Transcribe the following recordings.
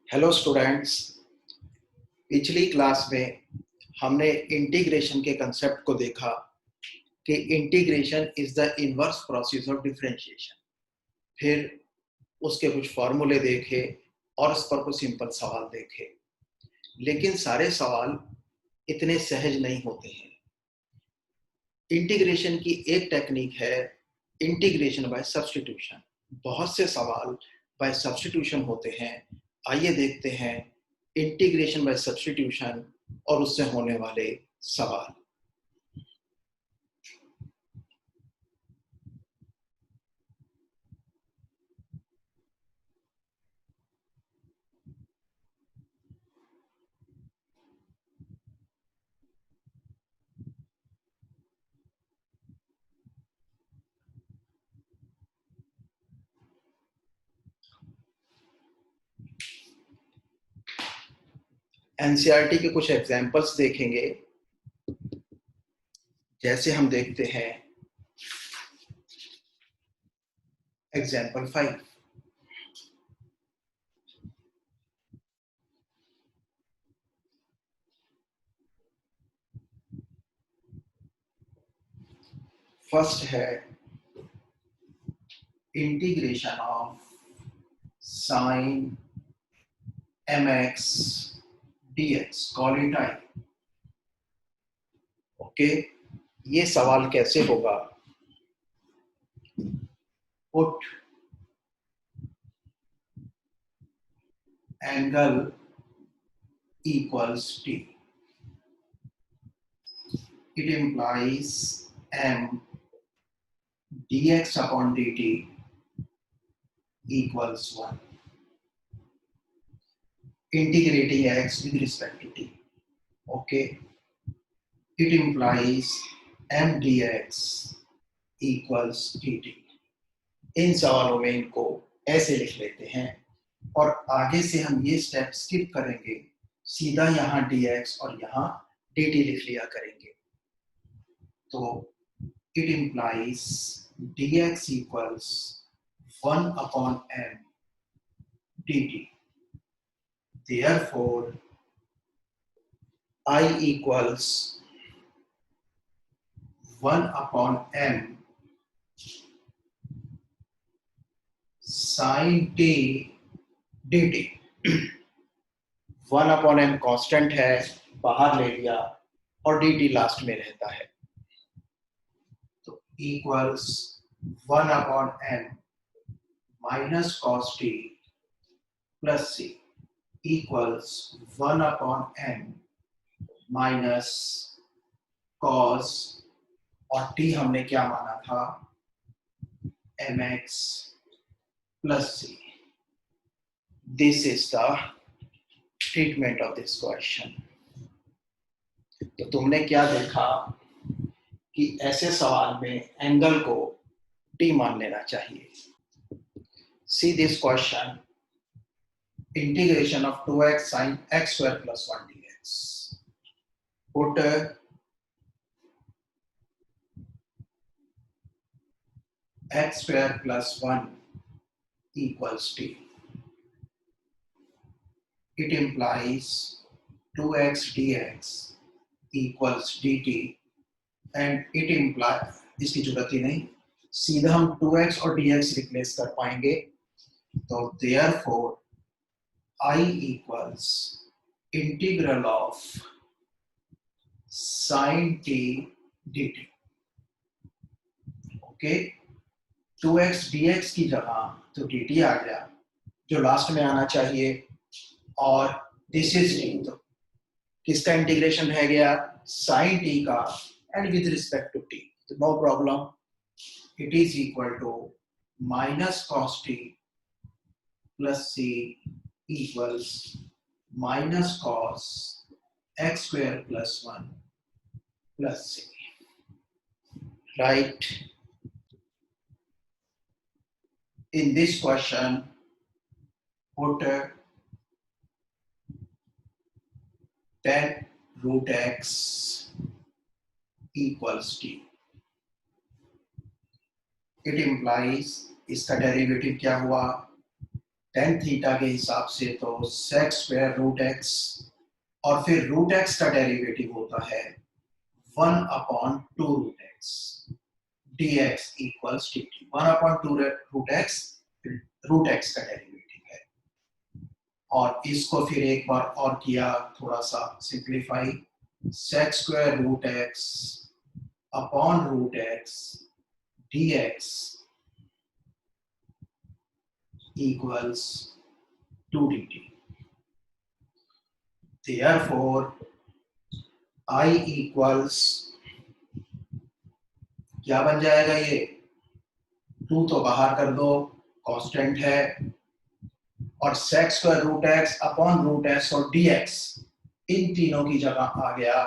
Hello students. पिछली class में हमने इंटीग्रेशन के कंसेप्ट को देखा कि integration is the inverse process of differentiation. फिर उसके कुछ फॉर्मूले देखे और उस पर कुछ सिंपल सवाल देखे, लेकिन सारे सवाल इतने सहज नहीं होते हैं। इंटीग्रेशन की एक टेक्निक है इंटीग्रेशन बाय सब्स्टिट्यूशन। बहुत से सवाल बाय सब्स्टिट्यूशन होते हैं। आइए देखते हैं इंटीग्रेशन बाय सब्स्टिट्यूशन और उससे होने वाले सवाल। एनसीईआरटी के कुछ एग्जांपल्स देखेंगे। जैसे हम देखते हैं एग्जांपल 5। फर्स्ट है integration of sine mx dx, call it I. Okay, ये सवाल कैसे होगा? Put angle equals t. It implies m dx upon dt equals 1. Integrating x with respect to t. Okay. It implies m dx equals dt. इन सवालों में इनको ऐसे लिख लेते हैं और आगे से हम ये स्टेप स्किप करेंगे, सीधा यहाँ dx और यहाँ dt लिख लिया करेंगे। तो it implies dx equals 1 upon m dt. Therefore, I equals 1 upon m sin t dt. 1 upon m constant है, बाहर ले लिया और dt लास्ट में रहता है। तो equals 1 upon m minus cos t plus c equals 1 upon m minus cos, और t हमने क्या माना था, mx plus c। This is the treatment of this question. तो तुमने क्या देखा कि ऐसे सवाल में एंगल को t मान लेना चाहिए। See this question, integration of 2x sin x square plus 1 dx. Put x square plus 1 equals t. It implies 2x dx equals dt and it implies, इसकी जरूरत ही नहीं, सीधा हम 2x और dx रिप्लेस कर पाएंगे। तो therefore I equals integral of sin t dt. Okay, 2x dx की जगह तो dt आ गया जो लास्ट में आना चाहिए, और दिस इज t। तो किसका इंटीग्रेशन है गया, sin t का, and with respect to t। तो no problem, it is equal to minus cos t plus c equals minus cos x square plus 1 plus c, right. In this question, put tan root x equals t. It implies, इसका derivative क्या हुआ, tan theta के हिसाब से तो sec square root X और फिर root X का डेरिवेटिव होता है 1/2 root X dx equals dt 1/2 root X का डेरिवेटिव है। और इसको फिर एक बार और किया थोड़ा सा simplify, sec square root X upon root X dx equals 2 dt. Therefore, I equals क्या बन जाएगा ये 2 तो बाहर कर दो, कांस्टेंट है, और sec square root X upon root X और dx इन तीनों की जगह आ गया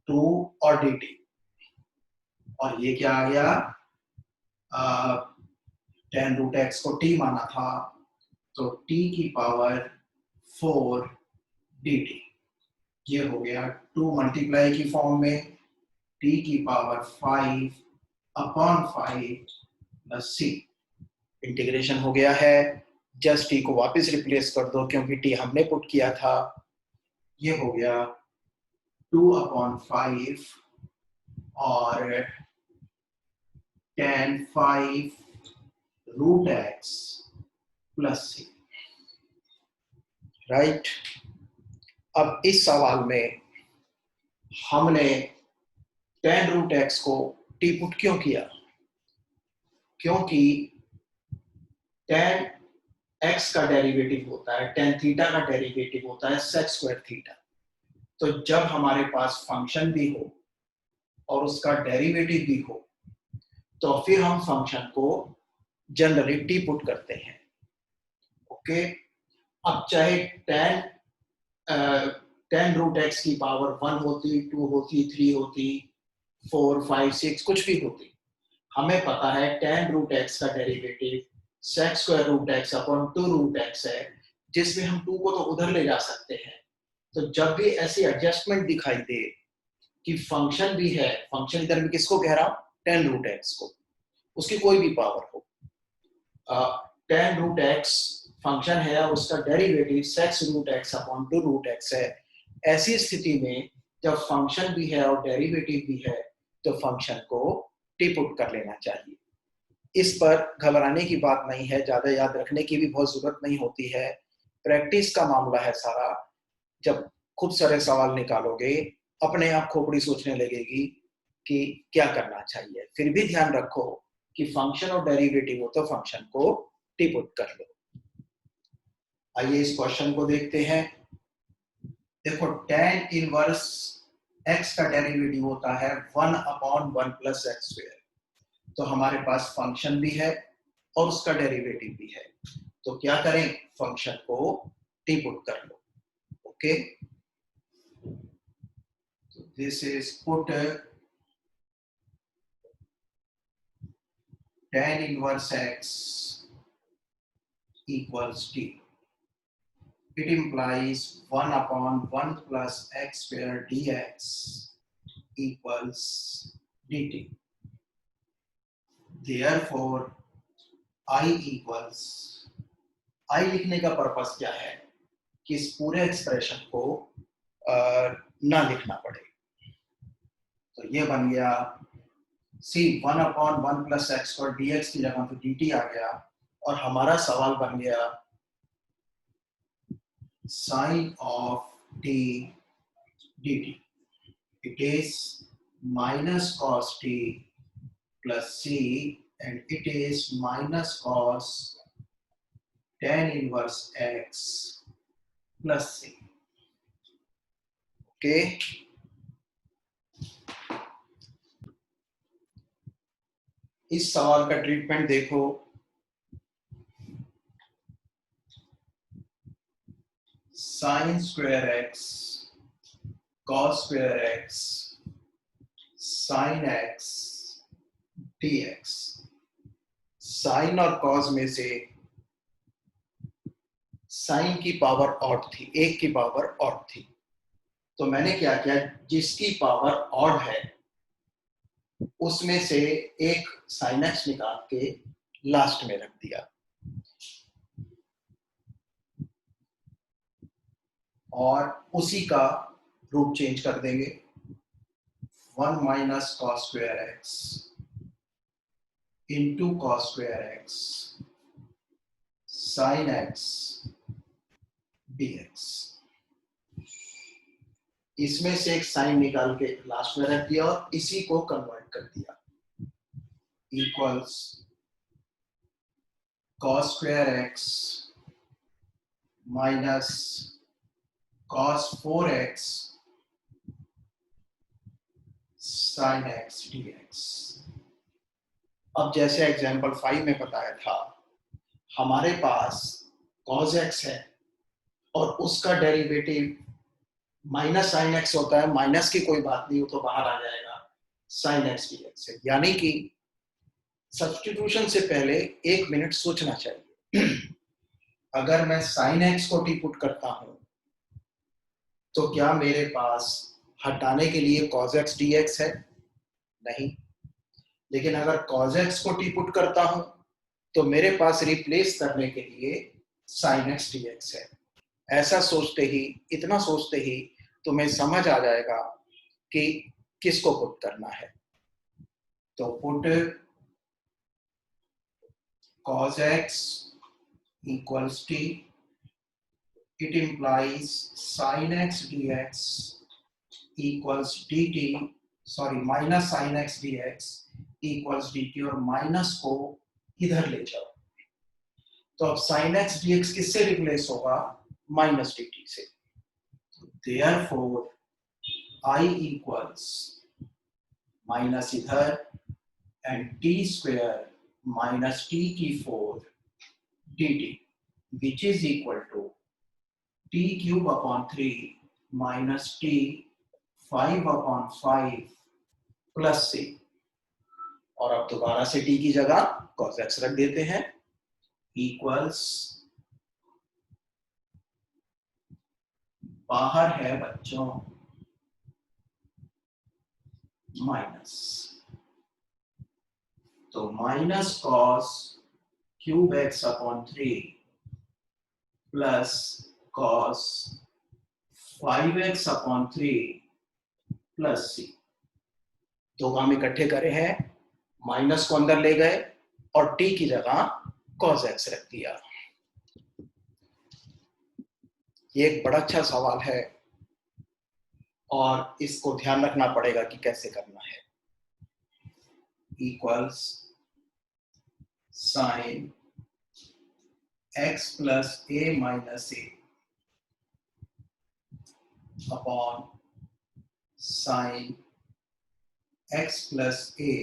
2 और dt, और ये क्या आ गया 10 रूट एक्स को t माना था तो t की पावर 4 dt, ये हो गया 2 मल्टीप्लाई की फॉर्म में t की power 5 upon 5 plus c। Integration हो गया है, जस्ट t को वापस रिप्लेस कर दो क्योंकि t हमने पुट किया था, ये हो गया 2/5 और 10/5 root X plus c, right. अब इस सवाल में हमने 10 रूट एक्स को t पुट क्यों किया, क्योंकि 10 x का डेरिवेटिव होता है, 10 थीटा का डेरिवेटिव होता है sec स्क्वायर थीटा। तो जब हमारे पास फंक्शन भी हो और उसका डेरिवेटिव भी हो तो फिर हम फंक्शन को जनरली t पुट करते हैं, ओके। अब चाहे 10 रूट एक्स की पावर 1 होती, 2 होती, 3 होती, 4, 5, 6 कुछ भी होती, हमें पता है 10 रूट एक्स का derivative sec square root X upon 2 root X है, जिसमें हम 2 को तो उधर ले जा सकते हैं। तो जब भी ऐसी एडजस्टमेंट दिखाई दे कि फंक्शन भी है, फंक्शन इधर में किसको कह रहा हूं 10 रूट एक्स को, उसकी कोई भी पावर हो, 10 रूट एक्स फंक्शन है और उसका derivative sec root X upon 2 root X है, ऐसी स्थिति में जब फंक्शन भी है और डेरिवेटिव भी है तो फंक्शन को t पुट कर लेना चाहिए। इस पर घबराने की बात नहीं है, ज्यादा याद रखने की भी बहुत जरूरत नहीं होती है, प्रैक्टिस का मामला है सारा। जब खुद सारे सवाल निकालोगे अपने आप खोपड़ी सोचने लगेगी कि क्या करना चाहिए। फिर भी ध्यान रखो कि फंक्शन और डेरिवेटिव हो तो फंक्शन को t पुट कर लो। आइए इस क्वेश्चन को देखते हैं। देखो tan इनवर्स x का डेरिवेटिव होता है 1/1 प्लस एक्स स्क्वायर, तो हमारे पास फंक्शन भी है और उसका डेरिवेटिव भी है, तो क्या करें फंक्शन को t पुट कर लो, okay. This is put tan inverse x equals t. It implies 1/1 plus x square dx equals dt. Therefore, I equals, I लिखने का पर्पस क्या है कि इस पूरे एक्सप्रेशन को ना लिखना पड़े। तो ये बन गया c 1/1 plus x square dx की जगह पे dt आ गया, और हमारा सवाल बन गया sin of t dt. It is minus cos t plus c, and it is minus cos tan inverse x plus c. Okay. इस सवाल का ट्रीटमेंट देखो। sin square x cos square x sin x dx। sin और cos में से sin की power odd थी, एक की पावर ऑड थी, तो मैंने क्या किया, जिसकी पावर ऑड है उसमें से एक sin x निकाल के लास्ट में रख दिया। और उसी का रूप चेंज कर देंगे, 1 minus cos square x into cos square x sign X dx। इसमें से एक साइन निकाल के लास्ट में रख दिया और इसी को कन्वर्ट कर दिया, equals cos square x minus cos 4x sin x dx। अब जैसे एग्जांपल 5 में बताया था, हमारे पास cos x है और उसका डेरिवेटिव माइनस साइन एक्स होता है, माइनस की कोई बात नहीं हो तो बाहर आ जाएगा साइन एक्स dx से, यानी कि सब्स्टिट्यूशन से पहले 1 मिनट सोचना चाहिए। अगर मैं साइन एक्स को टी पुट करता हूं तो क्या मेरे पास हटाने के लिए cos x dx है? नहीं। लेकिन अगर cos x को टी पुट करता हूं तो मेरे पास रिप्लेस करने के लिए sin x dx है। ऐसा सोचते ही, इतना सोचते ही तुम्हें समझ आ जाएगा कि किसको पुट करना है। तो put cos x equals t, it implies sin x dx equals dt, sorry minus sin x dx equals dt, और माइनस को इधर ले जाओ तो अब sin x dx किससे रिप्लेस होगा? माइनस dt से। Therefore I equals माइनस इधर and t square minus t की 4 dt which is equal to t cube upon 3 minus t 5 upon 5 plus c। और अब दोबारा से t की जगह cos x रख देते हैं, इक्वल्स बाहर है बच्चों माइनस, तो minus cos cube x upon 3 plus cos 5x upon 3 plus C. दो काम इकट्ठे करे हैं, माइनस को अंदर ले गए और t की जगह cos x रख दिया। ये एक बड़ा अच्छा सवाल है और इसको ध्यान रखना पड़ेगा कि कैसे करना है। Equals sine x plus a minus a upon sine x plus a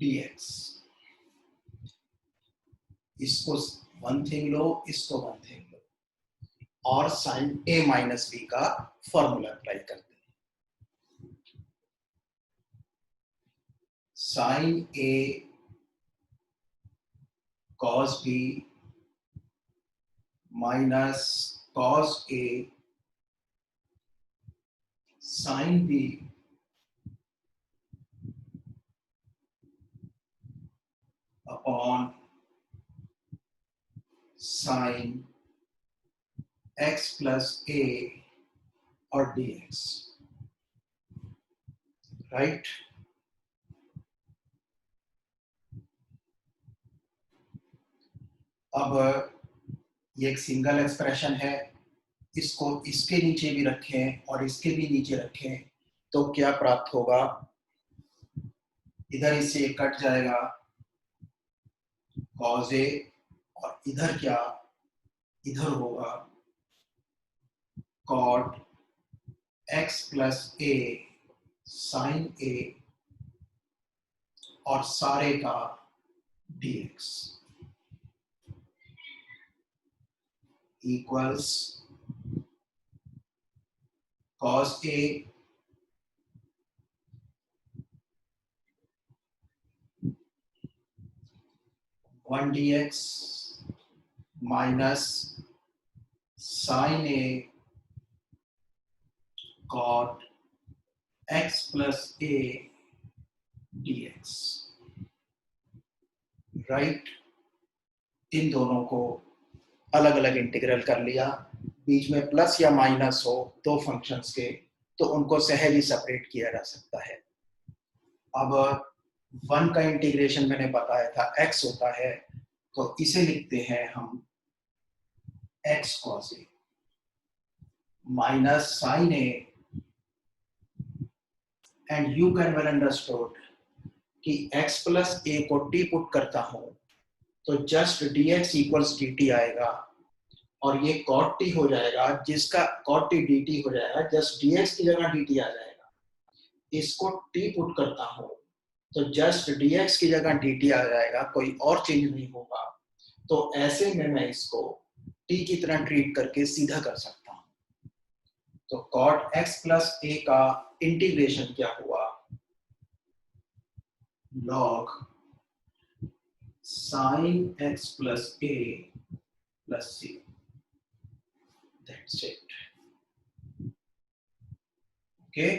dx। इसको वन थिंग लो, इसको वन थिंग लो, और साइन a माइनस b का फॉर्मूला अप्लाई करते हैं। Sine a cos b minus cos a sine b upon sine x plus a और dx, right. अब ये एक सिंगल एक्सप्रेशन है, इसको इसके नीचे भी रखें और इसके भी नीचे रखें तो क्या प्राप्त होगा? इधर इससे कट जाएगा cos a, और इधर क्या, इधर होगा cot x plus a sine a और सारे का dx equals cos a one dx minus sine a cot x plus a dx, right. इन दोनों को अलग अलग इंटीग्रल कर लिया, बीच में प्लस या माइनस हो दो फंक्शंस के, तो उनको सहज सेपरेट किया जा सकता है। अब वन का इंटीग्रेशन मैंने बताया था x होता है, तो इसे लिखते हैं हम x cos a minus sine a, and you can well understood कि x प्लस a को t पुट करता हूं तो जस्ट dx इक्वल्स dt आएगा, और ये cot t हो जाएगा, जिसका cot t dt हो जाएगा, जस्ट dx की जगह dt आ जाएगा। इसको t पुट करता हूं तो जस्ट dx की जगह dt आ जाएगा, कोई और चेंज नहीं होगा। तो ऐसे में मैं इसको t की तरह ट्रीट करके सीधा कर सकता हूं। तो cot x प्लस a का इंटीग्रेशन क्या हुआ, log sin x plus a plus c, that's it। Okay,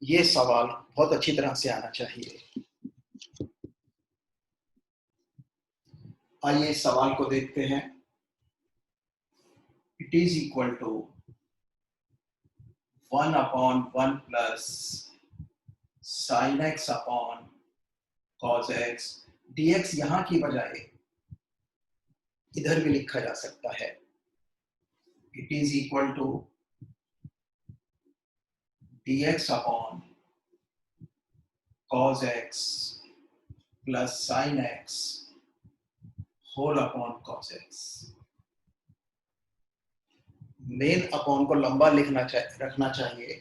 ये सवाल बहुत अच्छी तरह से आना चाहिए। आइए सवाल को देखते हैं। It is equal to 1/1 plus sin x upon cos x, dx यहां की बजाय इधर भी लिखा जा सकता है। It is equal to dx upon cos x plus sin x whole upon cos x। Main upon को लंबा रखना चाहिए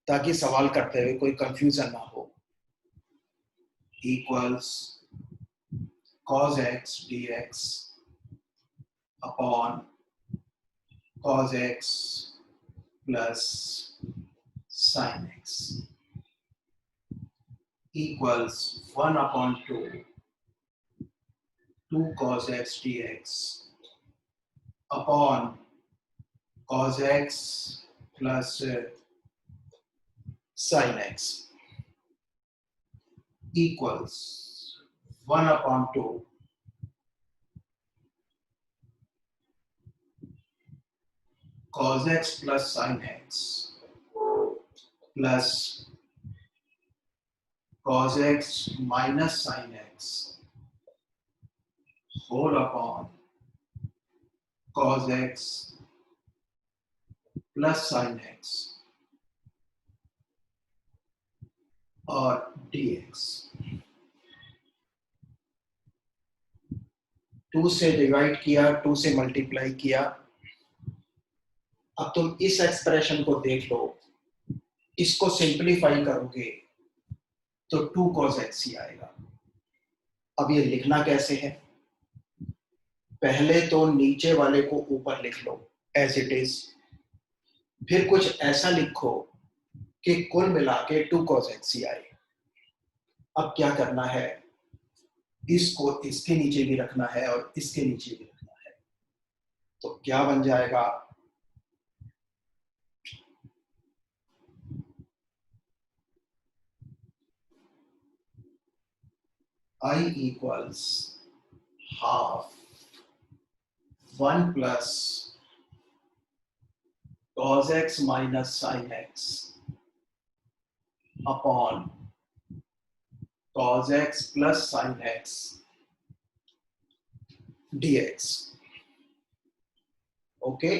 ताकि सवाल करते हुए कोई कंफ्यूजन ना हो। Equals cos x dx upon cos x plus sin x equals 1/2 2 cos x dx upon cos x plus sin x equals 1/2 cos x plus sin x plus cos x minus sin x whole upon cos x plus sin x और dx। 2 से divide किया, 2 से multiply किया। अब तुम इस expression को देख लो, इसको सिंपलीफाई करोगे तो 2 cos x ही आएगा। अब ये लिखना कैसे है, पहले तो नीचे वाले को ऊपर लिख लो एज इट इज, फिर कुछ ऐसा लिखो कि कुल मिला के 2 cos x ही आए। अब क्या करना है, इसको इसके नीचे भी रखना है और इसके नीचे भी रखना है, तो क्या बन जाएगा, I equals half 1 plus cos x minus sin x upon cos x plus sin x dx। Okay,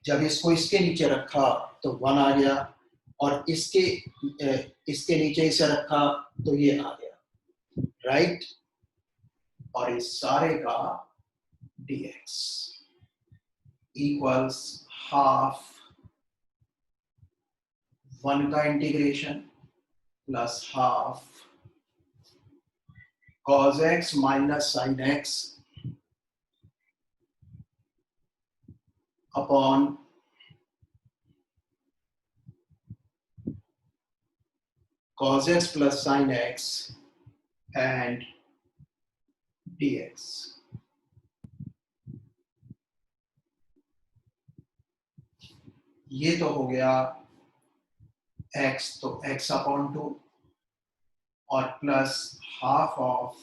जब इसको इसके नीचे रखा तो 1 आ गया, और इसके नीचे इसे रखा तो ये आ गया, राइट। और इस सारे का dx इक्वल्स हाफ 1 का integration plus half cos x minus sin x upon cos x plus sin x and dx। ये तो हो गया x, तो x अपॉन 2 और plus half of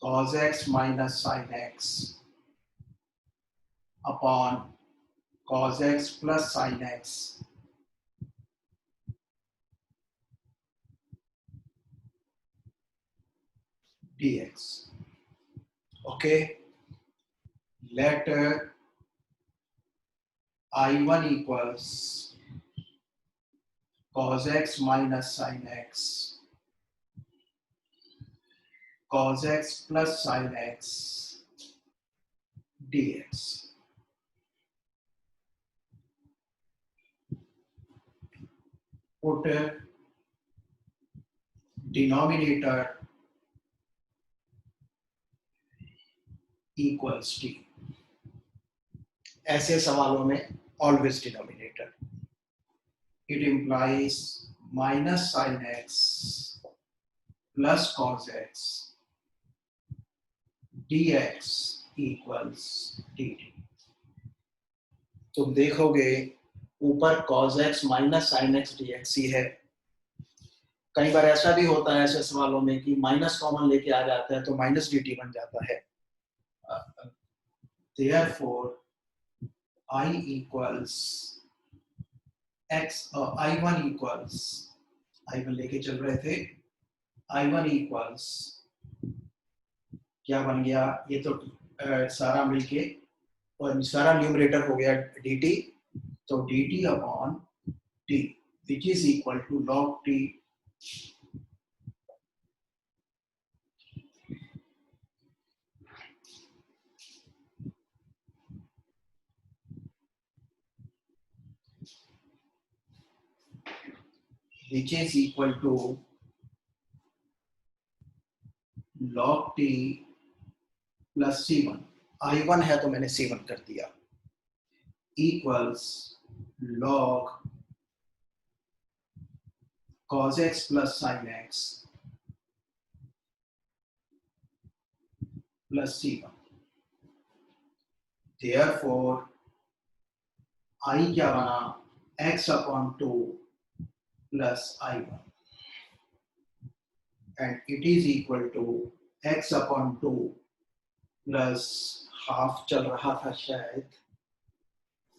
cos x minus sin x upon cos x plus sin x dx. Okay, let I1 equals cos x minus sin x cos x plus sin x dx. Put denominator equals t. ऐसे सवालों में always denominator. It implies minus sin x plus cos x dx equals dt. तुम देखोगे ऊपर cos x minus sin x dx ही है. कई बार ऐसा भी होता है ऐसे सवालों में कि माइनस कॉमन लेके आ जाता है तो माइनस dt बन जाता है. Therefore I equals x I1 equals I1 लेके चल रहे थे. I1 equals क्या बन गया ये तो सारा मिलके और सारा न्यूमरेटर हो गया dt. तो dt upon t which is equal to log t which is equal to log t plus c1. I1 है तो मैंने c1 कर दिया equals log cos x plus sin x plus c1. Therefore I क्या बना x upon 2 plus I1 and it is equal to x upon 2 plus half चल रहा था शायद.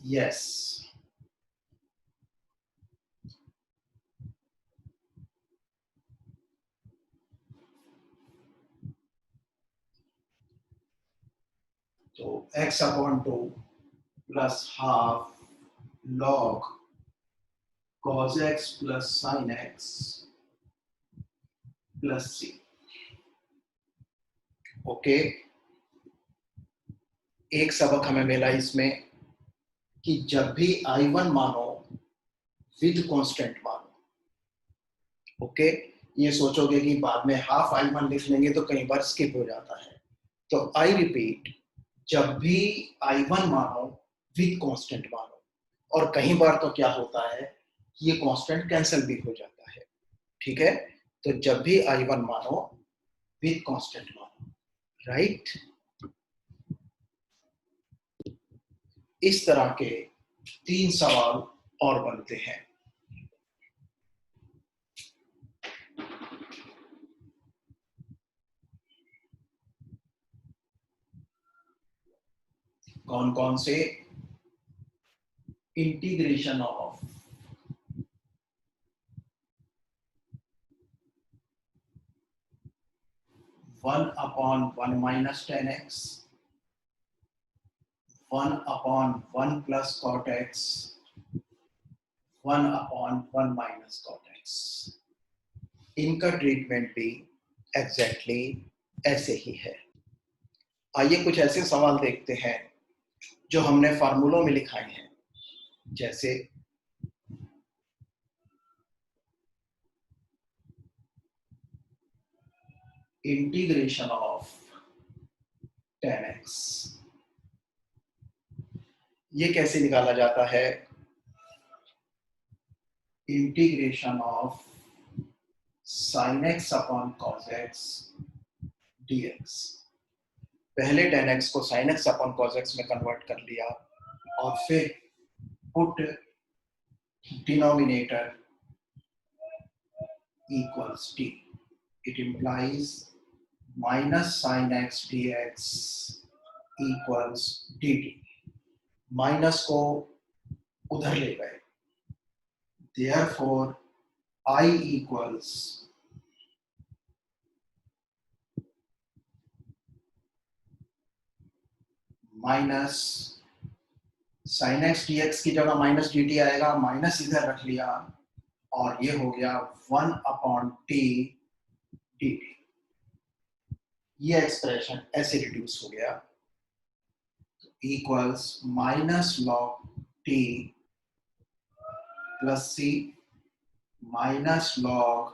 Yes. तो x upon 2 plus half log cos x plus sin x plus c. Okay, एक सबक हमें मिला इसमें कि जब भी I1 मानो विद कांस्टेंट मानो. ओके, ये सोचोगे कि बाद में हाफ I1 लिख लेंगे तो कई बार स्किप हो जाता है. तो आई रिपीट, जब भी I1 मानो विद कांस्टेंट मानो. और कई बार तो क्या होता है ये कांस्टेंट कैंसिल भी हो जाता है. ठीक है, तो जब भी I1 मानो विद कांस्टेंट मानो. राइट, इस तरह के 3 सवाल और बनते हैं. कौन कौन से? Integration of one upon one minus 10x 1 upon 1 plus cot x 1 upon 1 minus cot x. इनका ट्रीटमेंट भी एग्जैक्टली ऐसे ही है. आइए कुछ ऐसे सवाल देखते हैं जो हमने फार्मूलों में लिखाए हैं. जैसे इंटीग्रेशन ऑफ 10x, ये कैसे निकाला जाता है? Integration of sin x upon cos x dx. पहले 10x को sin x upon cos x में कन्वर्ट कर लिया और फिर put denominator equals t. It implies minus sin x dx equals dt. Minus को उधर ले गए, therefore I equals minus sine x D x की जगह माइनस डी टी आएगा, माइनस इधर रख लिया और ये हो गया 1/t dt। ये एक्सप्रेशन ऐसे रिड्यूस हो गया, equals minus log T plus C minus log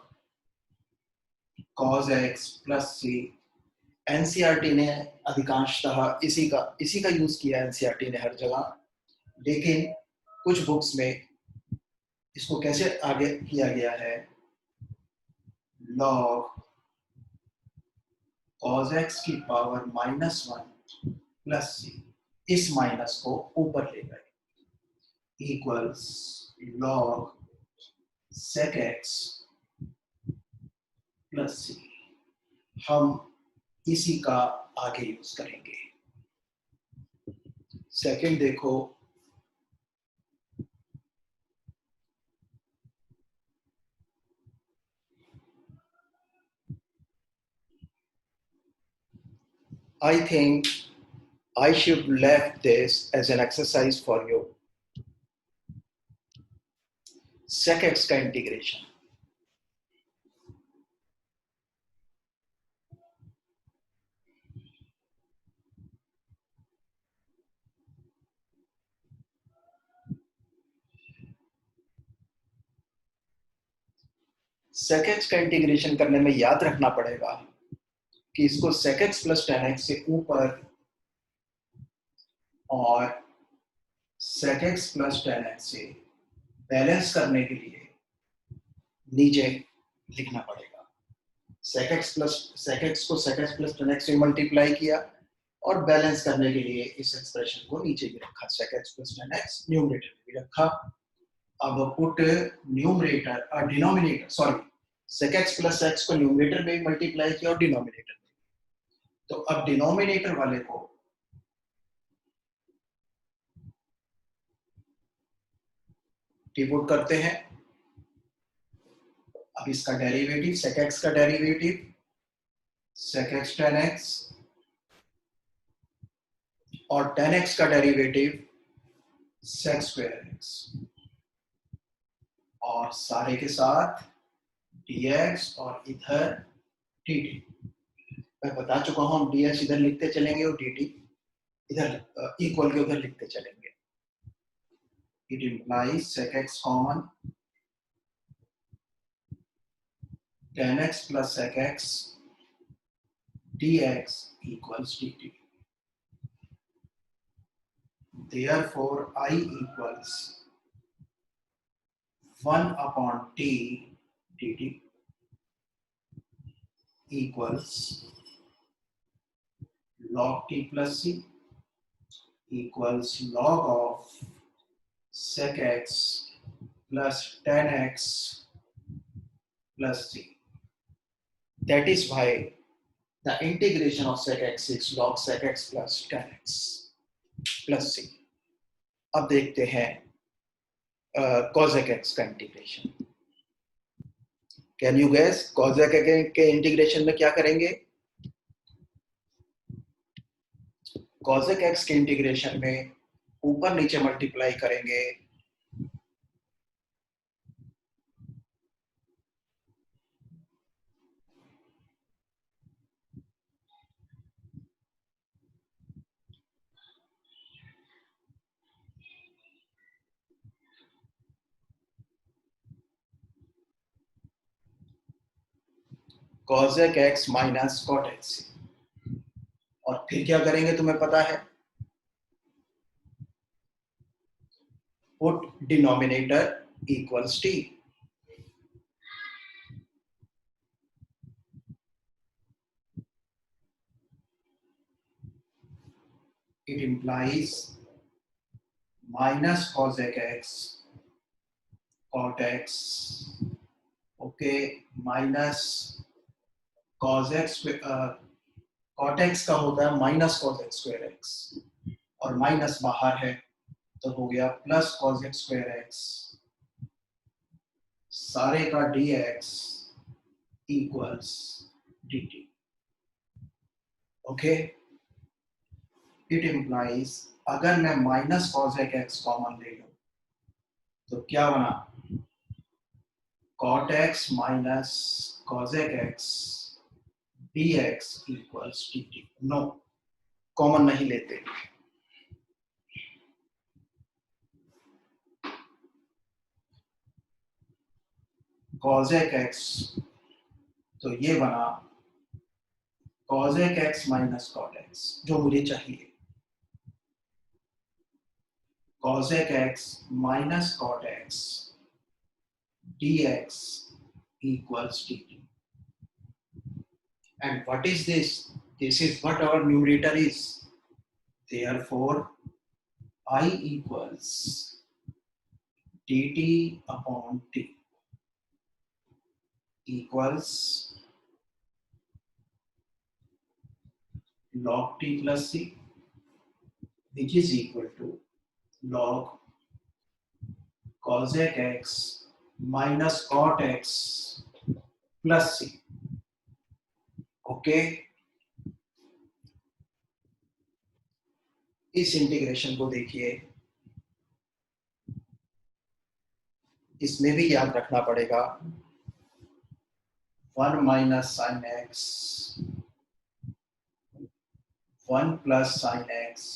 cos x plus C. NCERT ने अधिकांशतः इसी का यूज किया, एनसीईआरटी ने हर जगह, लेकिन कुछ बुक्स में इसको कैसे आगे किया गया है, लॉग cos x की पावर -1 प्लस सी, इस माइनस को ऊपर ले गए, equals log sec x plus C. हम इसी का आगे यूज करेंगे। सेकंड देखो, I think I should left this as an exercise for you. sec x का इंटीग्रेशन, sec x का इंटीग्रेशन करने में याद रखना पड़ेगा कि इसको sec x plus tan x से ऊपर और sec x plus tan x से बैलेंस करने के लिए नीचे लिखना पड़ेगा। sec x को sec x plus tan x से मल्टीप्लाई किया और बैलेंस करने के लिए इस एक्सप्रेशन को नीचे भी रखा, sec x plus tan x numerator में भी रखा। अब put numerator denominator, sorry, sec x plus x को न्यूमरेटर में मल्टीप्लाई किया और डिनोमिनेटर में, तो अब डिनोमिनेटर वाले को डिपुट करते हैं। अब इसका डेरिवेटिव, sec x का derivative sec x tan x और tan x का डेरिवेटिव sec square x, और सारे के साथ dx और इधर dt। मैं बता चुका हूं, हम dx इधर लिखते चलेंगे और dt इधर इक्वल के उधर लिखते चलेंगे। It implies sec x common, tan x plus sec x dx equals dt. Therefore, I equals 1/t dt equals log t plus c equals log of sec x plus tan x plus c. That is why the integration of sec x is log sec x plus tan x plus c. अब देखते हैं cosec x का integration. Can you guess cosec x के integration में क्या करेंगे? cosec x के integration में ऊपर नीचे मल्टीप्लाई करेंगे, cosec x minus cot x, और फिर क्या करेंगे तुम्हें पता है, put denominator equals t। It implies minus cosec x cot x, okay, minus cos x, cot x का होता है minus cos x square x, और माइनस बाहर है तो हो गया plus cos x square x सारे का dx equals dt. Okay, it implies अगर मैं माइनस cos x कॉमन ले लूं तो क्या बना, cot x minus cos x dx equals dt. No, common नहीं लेते. cos x तो ये बना cos x minus cot x जो मुझे चाहिए. cos x minus cot x dx equals dt. And what is this? This is what our numerator is. Therefore, I equals dt upon t equals log t plus c, which is equal to log cos x minus cot x plus c. Okay, इस integration को देखिए, इसमें भी याद रखना पड़ेगा 1 minus sine X 1 plus sine X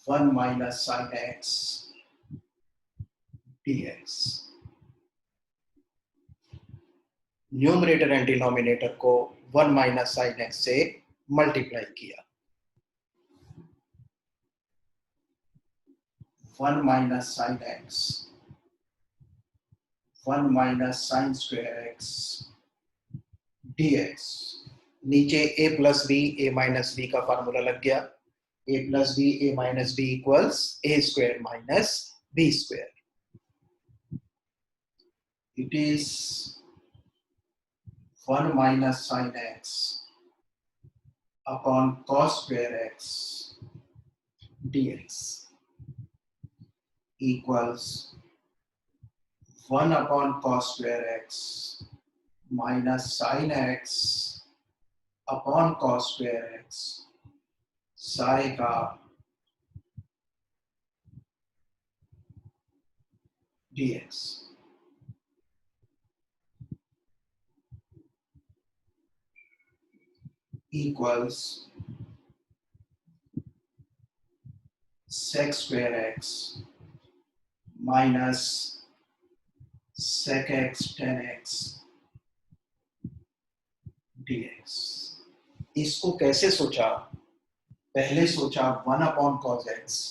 1 minus sine X dx. Numerator and denominator को 1 minus sine X से मल्टीप्लाई किया. 1 minus sine X 1 minus sine square X dx. नीचे a plus B a minus B का formula लग गया. a plus B a minus B equals a square minus b square. It is 1 minus sin x upon cos square x dx equals 1 upon cos square x minus sin x upon cos square x सारे का dx equals sec square x minus sec x tan x dx. इसको कैसे सोचा? पहले सोचा 1 upon cos x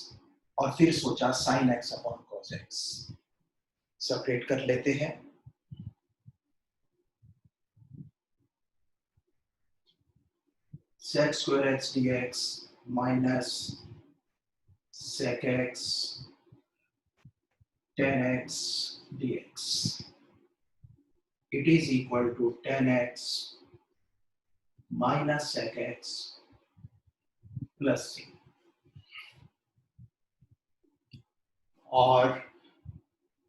और फिर सोचा sin x upon cos x. Separate कर लेते हैं. sec square x dx minus sec x tan x dx. It is equal to tan x minus sec x plus c. और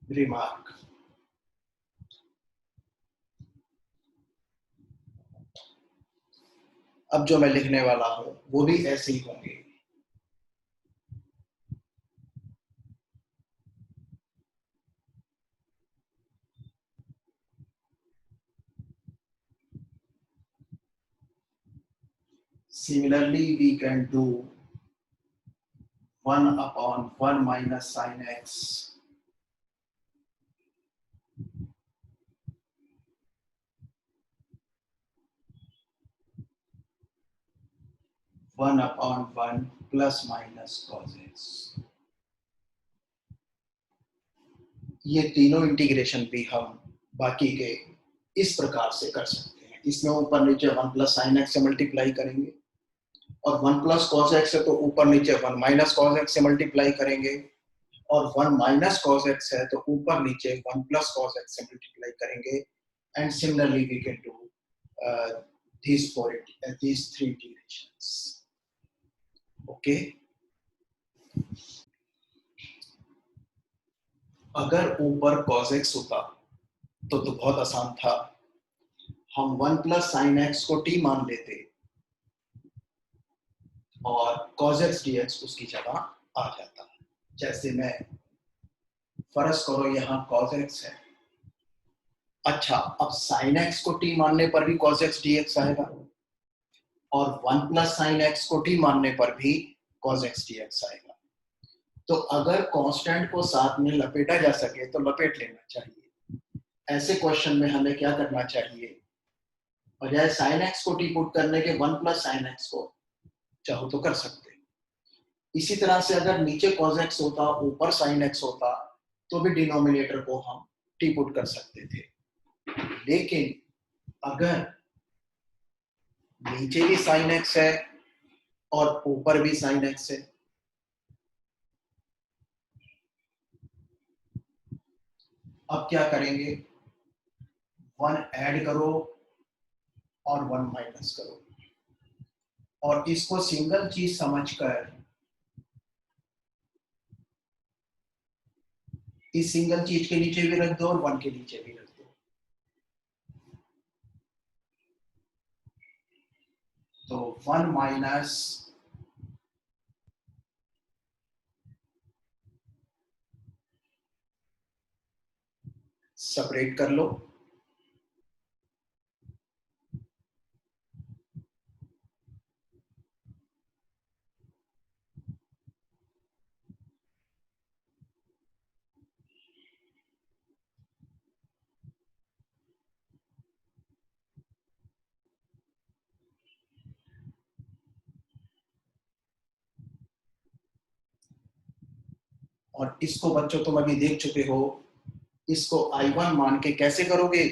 रिमार्क, अब जो मैं लिखने वाला हूं वो भी ऐसे ही होंगे. Similarly, we can do 1 upon 1 minus sin x 1 upon 1 plus minus cos x. ये तीनों इंटीग्रेशन भी हम बाकी के इस प्रकार से कर सकते हैं. इसमें ऊपर नीचे 1 प्लस साइन एक्स से मल्टीप्लाई करेंगे और 1 प्लस कॉस एक्स है तो ऊपर नीचे 1 माइनस कॉस एक्स से मल्टीप्लाई करेंगे और 1 माइनस कॉस एक्स है तो ऊपर नीचे 1 प्लस कॉस एक्स से मल्टीप्लाई करेंगे. And similarly we can do these three integrations. Okay. अगर ऊपर cos x होता तो बहुत आसान था, हम 1 प्लस साइन एक्स को t मान लेते और cos x dx उसकी जगह आ जाता। जैसे मैं फर्ज करो यहाँ cos x है, अच्छा अब sin x को t मानने पर भी cos x dx आएगा और 1 प्लस साइन एक्स को t मानने पर भी cos x dx आएगा। तो अगर कांस्टेंट को साथ में लपेटा जा सके तो लपेट लेना चाहिए। ऐसे क्वेश्चन में हमें क्या करना चाहिए, बजाय साइन एक्स को टी पुट करने के 1 प्लस साइन एक्स को चाहो तो कर सकते। इसी तरह से अगर नीचे cos x होता ऊपर sin x होता तो भी डिनोमिनेटर को हम टी पुट कर सकते थे। लेकिन अगर नीचे भी sin x है और ऊपर भी sin x है, अब क्या करेंगे, 1 ऐड करो और 1 माइनस करो और इसको सिंगल चीज समझकर इस सिंगल चीज के नीचे भी रख दो और 1 के नीचे भी रख दो। तो 1 माइनस सेपरेट कर लो, और इसको बच्चों तुम अभी देख चुके हो, इसको I1 मान के कैसे करोगे,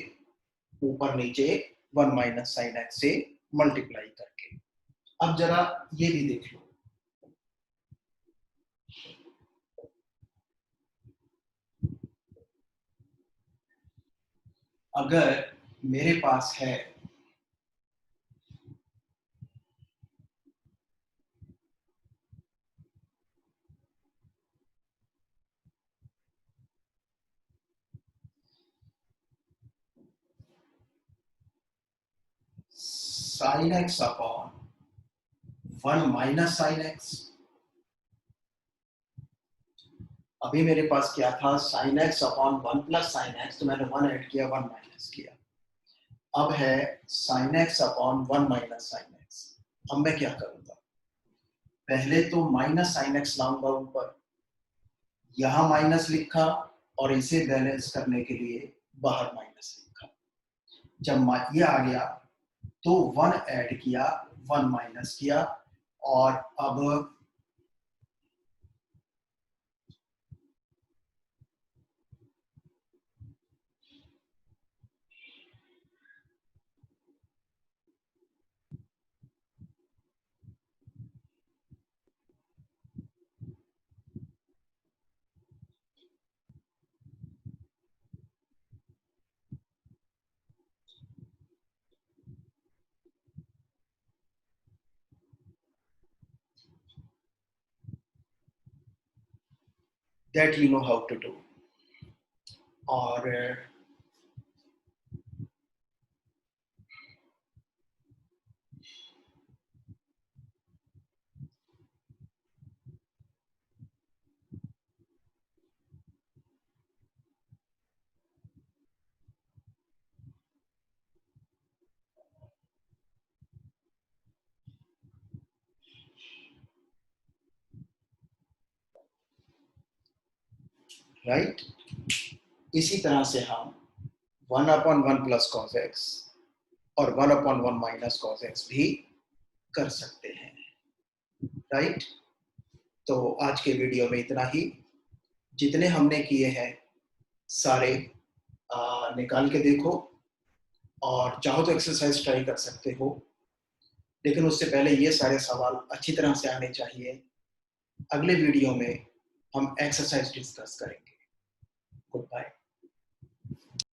ऊपर नीचे 1 माइनस साइन एक्स से मल्टीप्लाई करके। अब जरा ये भी देख लो, अगर मेरे पास है sine x upon 1 minus sine x, अभी मेरे पास क्या था, sine x upon 1 plus sine x, तो मैंने 1 ऐड किया 1 माइनस किया। अब है sine x upon 1 minus sine x. अब मैं क्या करूंगा, पहले तो माइनस साइन एक्स लाऊंगा ऊपर, यहां माइनस लिखा और इसे बैलेंस करने के लिए बाहर माइनस लिखा। जब ये आ गया तो 1 ऐड किया 1 माइनस किया और अब that you know how to do। और राइट, इसी तरह से हम 1 अपॉन 1 प्लस कॉस एक्स और 1 अपॉन 1 माइनस कॉस एक्स भी कर सकते हैं, राइट। तो आज के वीडियो में इतना ही, जितने हमने किए हैं सारे निकाल के देखो और चाहो तो एक्सरसाइज ट्राई कर सकते हो, लेकिन उससे पहले ये सारे सवाल अच्छी तरह से आने चाहिए। अगले वीडियो में हम एक्सरसाइज डिस्कस करेंगे। Good bye.